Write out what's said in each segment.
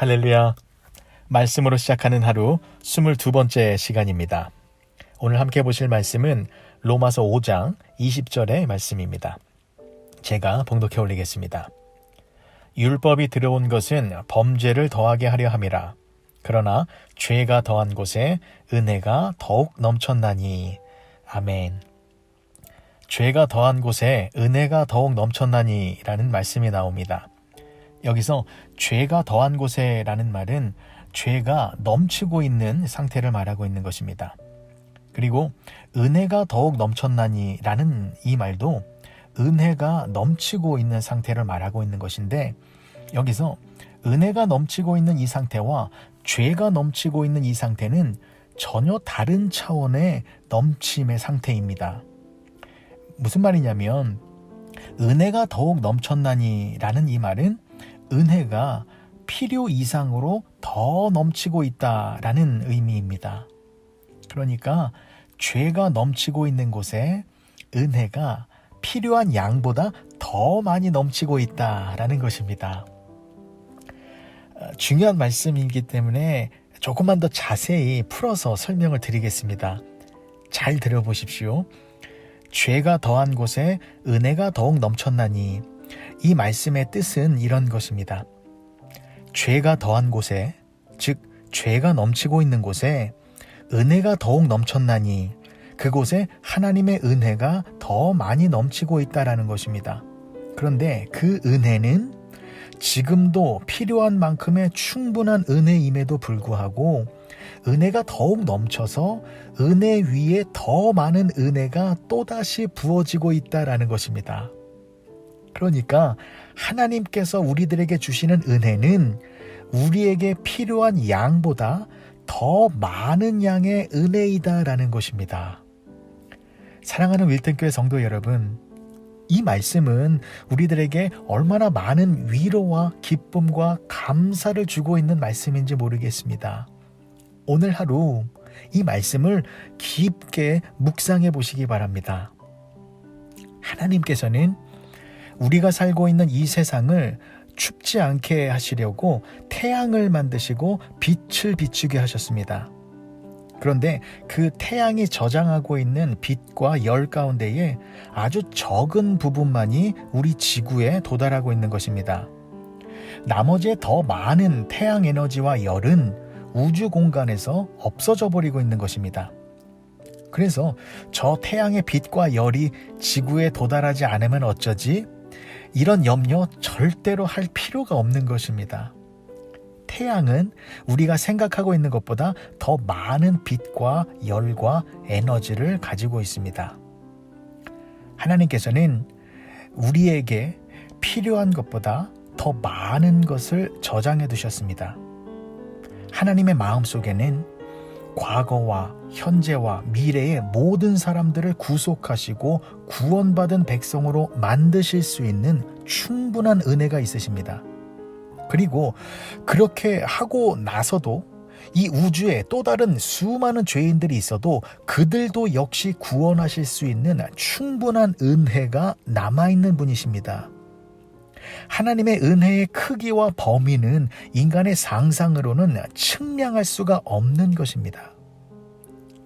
할렐루야. 말씀으로 시작하는 하루 22번째 시간입니다. 오늘 함께 보실 말씀은 로마서 5장 20절의 말씀입니다. 제가 봉독해 올리겠습니다. 율법이 들어온 것은 범죄를 더하게 하려 함이라. 그러나 죄가 더한 곳에 은혜가 더욱 넘쳤나니. 아멘. 죄가 더한 곳에 은혜가 더욱 넘쳤나니 라는 말씀이 나옵니다. 여기서 죄가 더한 곳에 라는 말은 죄가 넘치고 있는 상태를 말하고 있는 것입니다. 그리고 은혜가 더욱 넘쳤나니 라는 이 말도 은혜가 넘치고 있는 상태를 말하고 있는 것인데, 여기서 은혜가 넘치고 있는 이 상태와 죄가 넘치고 있는 이 상태는 전혀 다른 차원의 넘침의 상태입니다. 무슨 말이냐면, 은혜가 더욱 넘쳤나니 라는 이 말은 은혜가 필요 이상으로 더 넘치고 있다라는 의미입니다. 그러니까 죄가 넘치고 있는 곳에 은혜가 필요한 양보다 더 많이 넘치고 있다라는 것입니다. 중요한 말씀이기 때문에 조금만 더 자세히 풀어서 설명을 드리겠습니다. 잘 들어보십시오. 죄가 더한 곳에 은혜가 더욱 넘쳤나니, 이 말씀의 뜻은 이런 것입니다. 죄가 더한 곳에, 즉 죄가 넘치고 있는 곳에 은혜가 더욱 넘쳤나니, 그곳에 하나님의 은혜가 더 많이 넘치고 있다라는 것입니다. 그런데 그 은혜는 지금도 필요한 만큼의 충분한 은혜임에도 불구하고 은혜가 더욱 넘쳐서 은혜 위에 더 많은 은혜가 또다시 부어지고 있다라는 것입니다. 그러니까 하나님께서 우리들에게 주시는 은혜는 우리에게 필요한 양보다 더 많은 양의 은혜이다라는 것입니다. 사랑하는 윌튼교회 성도 여러분, 이 말씀은 우리들에게 얼마나 많은 위로와 기쁨과 감사를 주고 있는 말씀인지 모르겠습니다. 오늘 하루 이 말씀을 깊게 묵상해 보시기 바랍니다. 하나님께서는 우리가 살고 있는 이 세상을 춥지 않게 하시려고 태양을 만드시고 빛을 비추게 하셨습니다. 그런데 그 태양이 저장하고 있는 빛과 열 가운데에 아주 적은 부분만이 우리 지구에 도달하고 있는 것입니다. 나머지 더 많은 태양 에너지와 열은 우주 공간에서 없어져 버리고 있는 것입니다. 그래서 저 태양의 빛과 열이 지구에 도달하지 않으면 어쩌지? 이런 염려 절대로 할 필요가 없는 것입니다. 태양은 우리가 생각하고 있는 것보다 더 많은 빛과 열과 에너지를 가지고 있습니다. 하나님께서는 우리에게 필요한 것보다 더 많은 것을 저장해 두셨습니다. 하나님의 마음속에는 과거와 현재와 미래의 모든 사람들을 구속하시고 구원받은 백성으로 만드실 수 있는 충분한 은혜가 있으십니다. 그리고 그렇게 하고 나서도 이 우주에 또 다른 수많은 죄인들이 있어도 그들도 역시 구원하실 수 있는 충분한 은혜가 남아있는 분이십니다. 하나님의 은혜의 크기와 범위는 인간의 상상으로는 측량할 수가 없는 것입니다.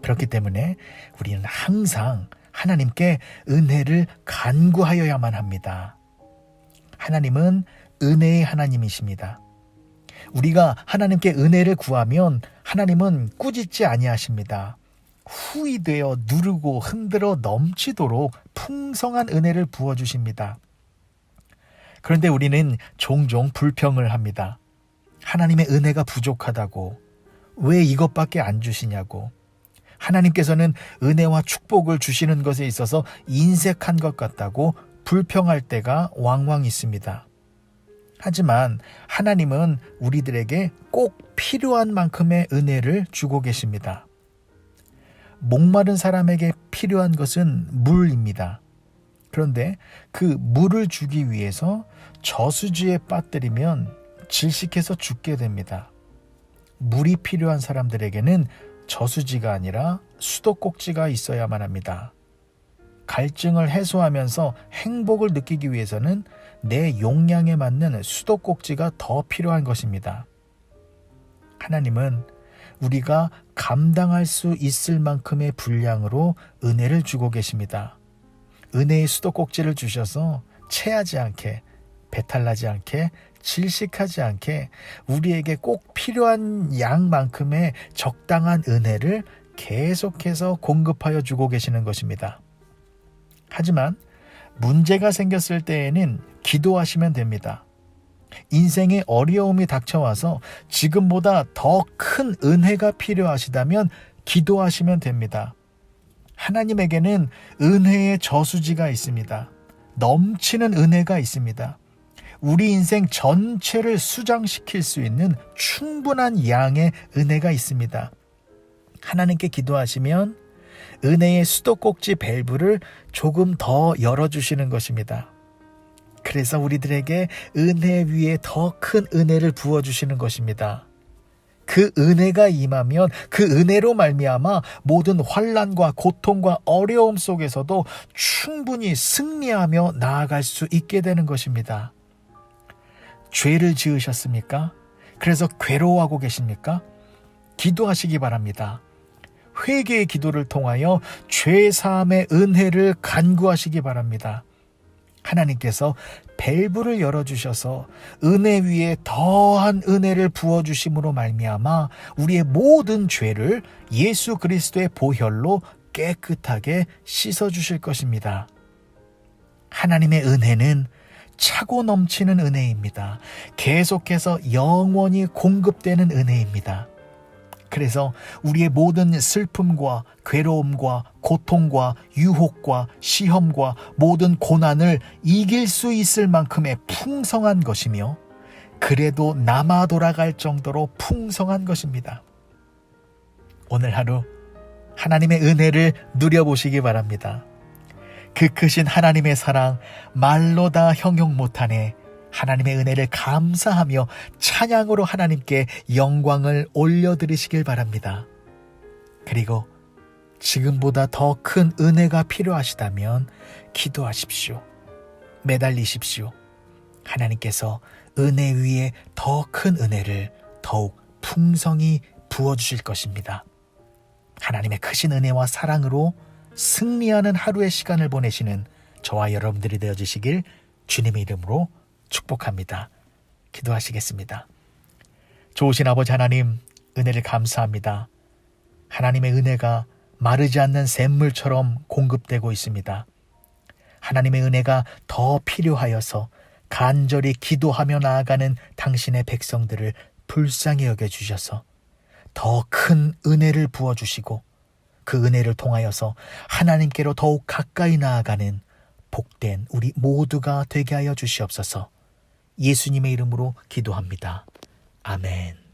그렇기 때문에 우리는 항상 하나님께 은혜를 간구하여야만 합니다. 하나님은 은혜의 하나님이십니다. 우리가 하나님께 은혜를 구하면 하나님은 꾸짖지 아니하십니다. 후히 되어 누르고 흔들어 넘치도록 풍성한 은혜를 부어주십니다. 그런데 우리는 종종 불평을 합니다. 하나님의 은혜가 부족하다고, 왜 이것밖에 안 주시냐고, 하나님께서는 은혜와 축복을 주시는 것에 있어서 인색한 것 같다고 불평할 때가 왕왕 있습니다. 하지만 하나님은 우리들에게 꼭 필요한 만큼의 은혜를 주고 계십니다. 목마른 사람에게 필요한 것은 물입니다. 그런데 그 물을 주기 위해서 저수지에 빠뜨리면 질식해서 죽게 됩니다. 물이 필요한 사람들에게는 저수지가 아니라 수도꼭지가 있어야만 합니다. 갈증을 해소하면서 행복을 느끼기 위해서는 내 용량에 맞는 수도꼭지가 더 필요한 것입니다. 하나님은 우리가 감당할 수 있을 만큼의 분량으로 은혜를 주고 계십니다. 은혜의 수도꼭지를 주셔서 체하지 않게, 배탈나지 않게, 질식하지 않게 우리에게 꼭 필요한 양만큼의 적당한 은혜를 계속해서 공급하여 주고 계시는 것입니다. 하지만 문제가 생겼을 때에는 기도하시면 됩니다. 인생에 어려움이 닥쳐와서 지금보다 더 큰 은혜가 필요하시다면 기도하시면 됩니다. 하나님에게는 은혜의 저수지가 있습니다. 넘치는 은혜가 있습니다. 우리 인생 전체를 수장시킬 수 있는 충분한 양의 은혜가 있습니다. 하나님께 기도하시면 은혜의 수도꼭지 밸브를 조금 더 열어주시는 것입니다. 그래서 우리들에게 은혜 위에 더 큰 은혜를 부어주시는 것입니다. 그 은혜가 임하면 그 은혜로 말미암아 모든 환난과 고통과 어려움 속에서도 충분히 승리하며 나아갈 수 있게 되는 것입니다. 죄를 지으셨습니까? 그래서 괴로워하고 계십니까? 기도하시기 바랍니다. 회개의 기도를 통하여 죄사함의 은혜를 간구하시기 바랍니다. 하나님께서 밸브를 열어주셔서 은혜 위에 더한 은혜를 부어주심으로 말미암아 우리의 모든 죄를 예수 그리스도의 보혈로 깨끗하게 씻어주실 것입니다. 하나님의 은혜는 차고 넘치는 은혜입니다. 계속해서 영원히 공급되는 은혜입니다. 그래서 우리의 모든 슬픔과 괴로움과 고통과 유혹과 시험과 모든 고난을 이길 수 있을 만큼의 풍성한 것이며 그래도 남아 돌아갈 정도로 풍성한 것입니다. 오늘 하루 하나님의 은혜를 누려보시기 바랍니다. 그 크신 하나님의 사랑 말로 다 형용 못하네. 하나님의 은혜를 감사하며 찬양으로 하나님께 영광을 올려드리시길 바랍니다. 그리고 지금보다 더 큰 은혜가 필요하시다면 기도하십시오. 매달리십시오. 하나님께서 은혜 위에 더 큰 은혜를 더욱 풍성히 부어주실 것입니다. 하나님의 크신 은혜와 사랑으로 승리하는 하루의 시간을 보내시는 저와 여러분들이 되어주시길 주님의 이름으로 축복합니다. 기도하시겠습니다. 좋으신 아버지 하나님, 은혜를 감사합니다. 하나님의 은혜가 마르지 않는 샘물처럼 공급되고 있습니다. 하나님의 은혜가 더 필요하여서 간절히 기도하며 나아가는 당신의 백성들을 불쌍히 여겨주셔서 더 큰 은혜를 부어주시고 그 은혜를 통하여서 하나님께로 더욱 가까이 나아가는 복된 우리 모두가 되게 하여 주시옵소서. 예수님의 이름으로 기도합니다. 아멘.